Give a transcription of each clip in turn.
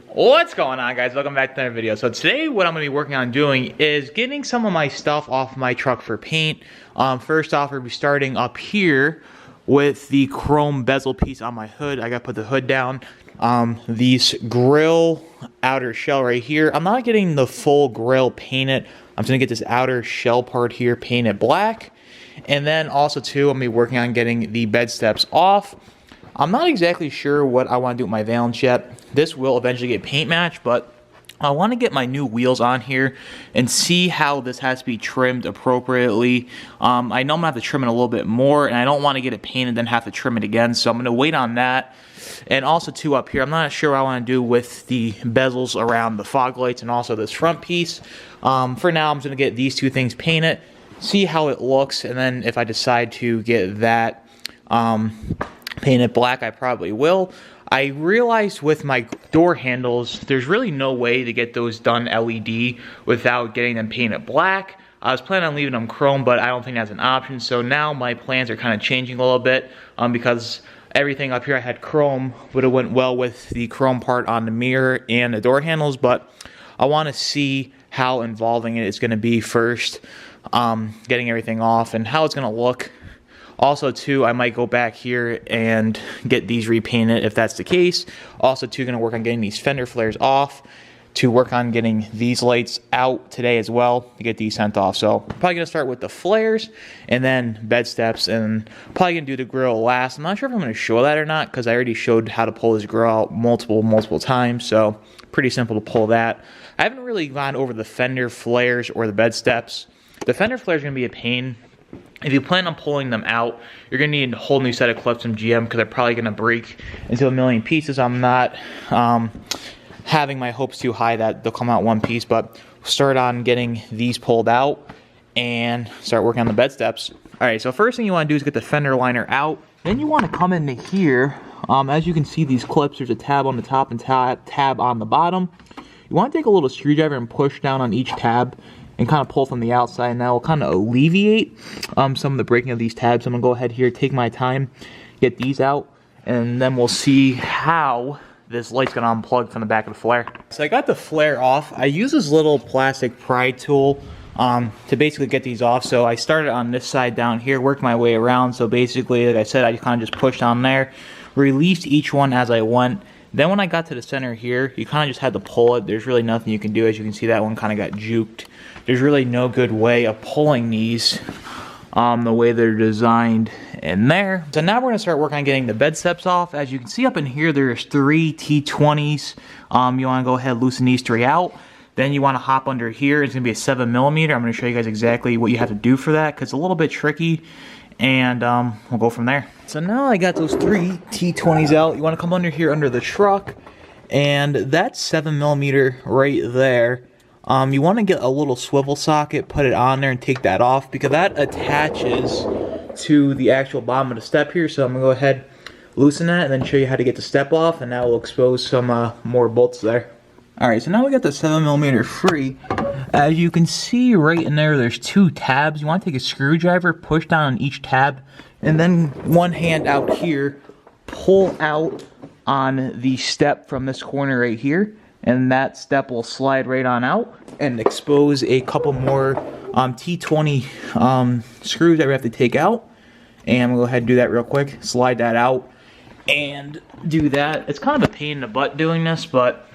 What's going on, guys? Welcome back to another video. So today what I'm going to be working on doing is getting some of my stuff off my truck for paint. First off, we'll be starting up here with the chrome bezel piece on my hood. I got to put the hood down. These grill outer shell right here, I'm not getting the full grill painted. I'm just going to get this outer shell part here painted black. And then also too, I'm going to be working on getting the bed steps off. I'm not exactly sure what I want to do with my valance yet. This will eventually get paint matched, but I want to get my new wheels on here and see how this has to be trimmed appropriately. I know I'm going to have to trim it a little bit more, and I don't want to get it painted and then have to trim it again, so I'm going to wait on that. And also too, up here, I'm not sure what I want to do with the bezels around the fog lights and also this front piece. For now, I'm just going to get these two things painted, see how it looks, and then if I decide to get that painted black, I probably will. I realized with my door handles, there's really no way to get those done LED without getting them painted black. I was planning on leaving them chrome, but I don't think that's an option. So now my plans are kind of changing a little bit because everything up here I had chrome would have went well with the chrome part on the mirror and the door handles, but I want to see how involving it is going to be first, getting everything off and how it's going to look. Also, too, I might go back here and get these repainted if that's the case. Also, too, going to work on getting these fender flares off, to work on getting these lights out today as well to get these sent off. So, probably going to start with the flares and then bed steps, and probably going to do the grill last. I'm not sure if I'm going to show that or not because I already showed how to pull this grill out multiple times. So, pretty simple to pull that. I haven't really gone over the fender flares or the bed steps. The fender flares are going to be a pain. If you plan on pulling them out, you're going to need a whole new set of clips from GM because they're probably going to break into a million pieces. I'm not having my hopes too high that they'll come out one piece, but start on getting these pulled out and start working on the bed steps. Alright, so first thing you want to do is get the fender liner out. Then you want to come into here. As you can see, these clips, there's a tab on the top and tab on the bottom. You want to take a little screwdriver and push down on each tab and kind of pull from the outside, and that will kind of alleviate some of the breaking of these tabs. I'm going to go ahead here, take my time, get these out, and then we'll see how this light's going to unplug from the back of the flare. So I got the flare off. I use this little plastic pry tool to basically get these off. So I started on this side down here, worked my way around. So basically, like I said, I kind of just pushed on there, released each one as I went. Then when I got to the center here, you kind of just had to pull it. There's really nothing you can do. As you can see, that one kind of got juked. There's really no good way of pulling these the way they're designed in there. So now we're going to start working on getting the bed steps off. As you can see up in here, there's 3 T20s. You want to go ahead and loosen these 3 out. Then you want to hop under here. It's going to be a 7mm. I'm going to show you guys exactly what you have to do for that because it's a little bit tricky. And we'll go from there. So now I got those 3 T20s out. You want to come under here under the truck, and that's 7mm right there. You want to get a little swivel socket, put it on there, and take that off because that attaches to the actual bottom of the step here. So I'm gonna go ahead, loosen that, and then show you how to get the step off, and that will expose some more bolts there. All right, so now we got the 7mm free. As you can see right in there, there's 2 tabs. You want to take a screwdriver, push down on each tab, and then one hand out here, pull out on the step from this corner right here, and that step will slide right on out and expose a couple more T20 screws that we have to take out. And I'm going to go ahead and do that real quick. Slide that out and do that. It's kind of a pain in the butt doing this, but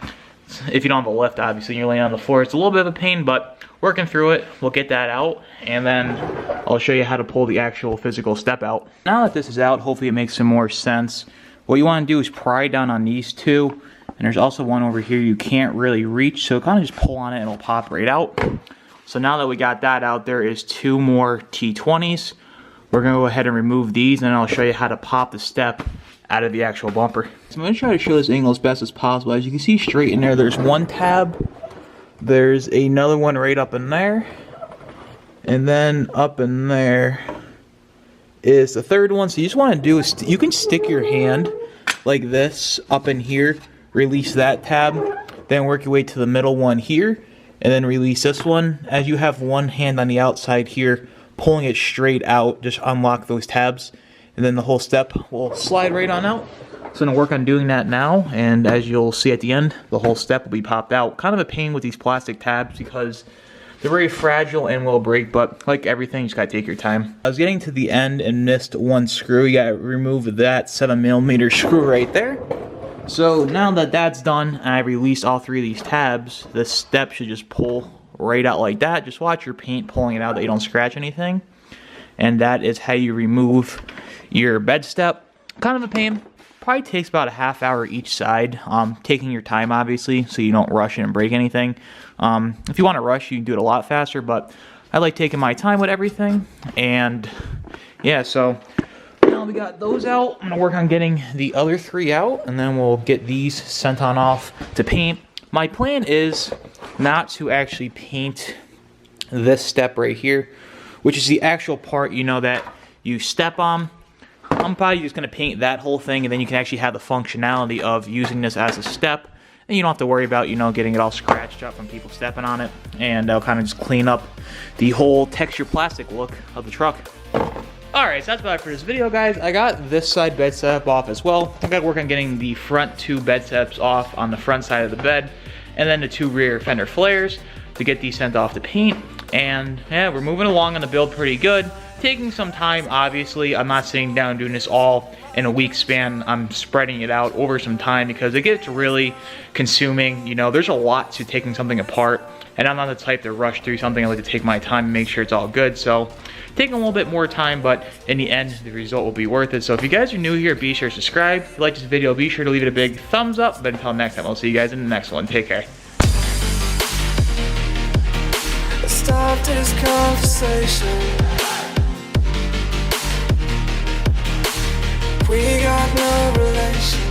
if you don't have a lift, obviously, you're laying on the floor. It's a little bit of a pain, but working through it, we'll get that out, and then I'll show you how to pull the actual physical step out. Now that this is out, hopefully it makes some more sense. What you want to do is pry down on these 2, and there's also one over here you can't really reach, so kind of just pull on it and it'll pop right out. So now that we got that out, there is 2 more T20s. We're going to go ahead and remove these, and then I'll show you how to pop the step out of the actual bumper. So I'm going to try to show this angle as best as possible. As you can see straight in there, there's 1 tab. There's another one right up in there. And then up in there is the 3rd one. So you just want to do is you can stick your hand like this up in here, release that tab, then work your way to the middle one here, and then release this one. As you have one hand on the outside here, pulling it straight out, just unlock those tabs, and then the whole step will slide right on out. So I'm gonna work on doing that now, and as you'll see at the end, the whole step will be popped out. Kind of a pain with these plastic tabs because they're very fragile and will break, but like everything, you just gotta take your time. I was getting to the end and missed one screw. You gotta remove that 7mm screw right there. So now that that's done, and I released all 3 of these tabs, this step should just pull right out like that. Just watch your paint pulling it out that you don't scratch anything. And that is how you remove your bed step. Kind of a pain. Probably takes about a half hour each side. Taking your time, obviously, so you don't rush it and break anything. If you want to rush, you can do it a lot faster, but I like taking my time with everything. And yeah, so now we got those out. I'm gonna work on getting the other 3 out, and then we'll get these sent on off to paint. My plan is not to actually paint this step right here, which is the actual part, you know, that you step on. I'm probably just going to paint that whole thing, and then you can actually have the functionality of using this as a step. And you don't have to worry about, you know, getting it all scratched up from people stepping on it. And I'll kind of just clean up the whole texture plastic look of the truck. Alright, so that's about it for this video, guys. I got this side bed setup off as well. I got to work on getting the front 2 bed setups off on the front side of the bed, and then the 2 rear fender flares to get these sent off to paint. And yeah, we're moving along on the build pretty good. Taking some time, obviously. I'm not sitting down doing this all in a week span. I'm spreading it out over some time because it gets really consuming. You know, there's a lot to taking something apart, and I'm not the type to rush through something. I like to take my time and make sure it's all good. So taking a little bit more time, but in the end, the result will be worth it. So if you guys are new here, be sure to subscribe. If you like this video, be sure to leave it a big thumbs up. But until next time, I'll see you guys in the next one. Take care. Stop this conversation. We got no relation.